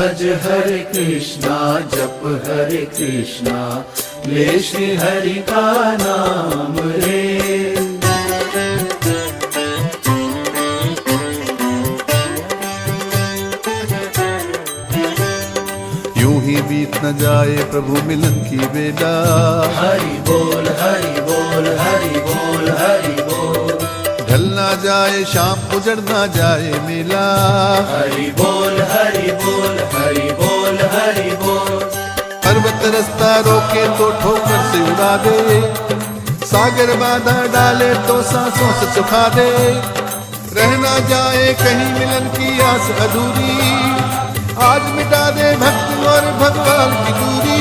भज हरे कृष्णा, जप हरे कृष्णा, ले श्री हरि का नाम रे। यूं ही बीत न जाए प्रभु मिलन की बेला। हरि बोल हरि बोल हरि बोल हरि बोल। ढल ना जाए शाम उजड़ ना जाए मेला। हरि बोल हरि बोल हरि बोल हरि बोल। पर्वत रास्ता रोके तो ठोकर से उड़ा दे, सागर बाधा डाले तो सांसों से सुखा दे। रह ना जाए कहीं मिलन की आस अधूरी, आज मिटा दे भक्त और भगवान की दूरी।